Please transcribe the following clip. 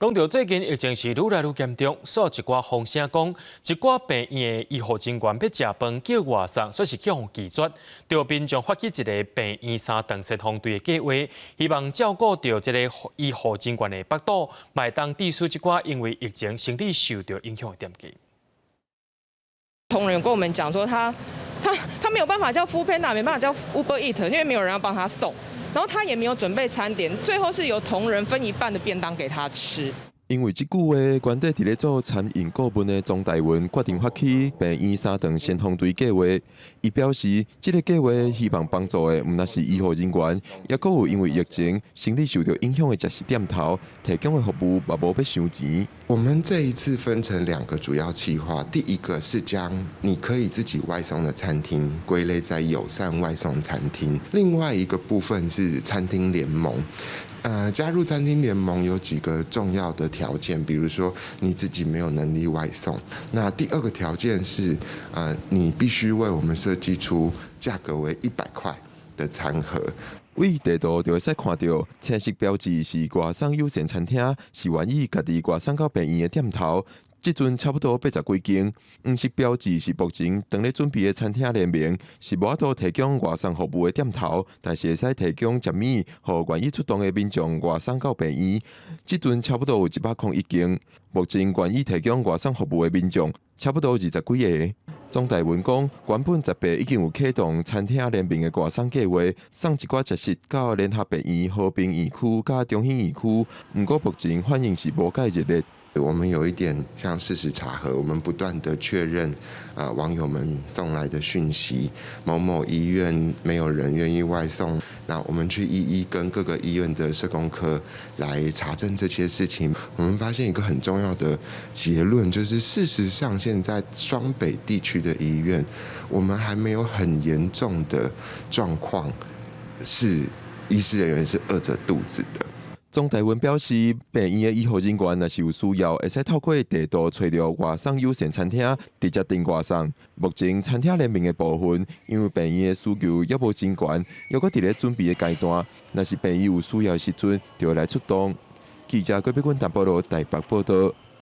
讲到最近疫情是愈来愈严重，所以一寡风声讲，一寡病院的医护人员要食饭叫外送，说是去互拒绝。对民众发起一个病院三顿协同队的计划，希望照顾到这个医护人员的腹肚，麦当地区一寡因为疫情生理受到影响的店家。同仁跟我们讲说他没有办法叫 Foodpanda， 没办法叫 Uber Eat， 因为没有人要帮他送。然后他也没有准备餐点，最后是由同仁分一半的便当给他吃。因为这句话，原底伫咧做餐饮顾问的庄大文决定发起病院三顿先锋队计划。伊表示，这个计划希望帮助的，唔但是医护人员，也阁有因为疫情生理受到影响的食食店头，提供的服务嘛无要伤钱。我们这一次分成2个主要计划，第一个是将你可以自己外送的餐厅归类在友善外送餐厅，另外一个部分是餐厅联盟。加入餐厅联盟有几个重要的条件，比如说你自己没有能力外送。那第2个条件是，你必须为我们设计出价格为100块的餐盒。位地图就会使看到青色标志是外送优先餐厅，是愿意家己外送到病院的店头。即阵差不多80几间，黄色标志是目前当咧准备的餐厅联名，是无法度提供外送服务的店头，但是会使提供食物，互愿意出动的民众外送到病院。即阵差不多有101间，目前愿意提供外送服务的民众差不多20几个。庄大文讲，原本18已经有启动餐厅联名的外送计划，送一寡食食到联合病院、和平园区、甲中兴园区，不过目前反应是无介热烈。我们有一点像事实查核，我们不断的确认网友们送来的讯息，某某医院没有人愿意外送，那我们去一一跟各个医院的社工科来查证这些事情。我们发现一个很重要的结论，就是事实上现在双北地区的医院，我们还没有很严重的状况，是医师人员是饿着肚子的。庄大文表示，病院的医护人员若是有需要，会使透过地图找到外送优先餐厅，直接订外送。目前餐厅联名的部分，因为病院的需求也无真悬，又搁伫咧准备的阶段。若是病院有需要的时阵，就会来出动。记者郭碧君淡薄台北报道。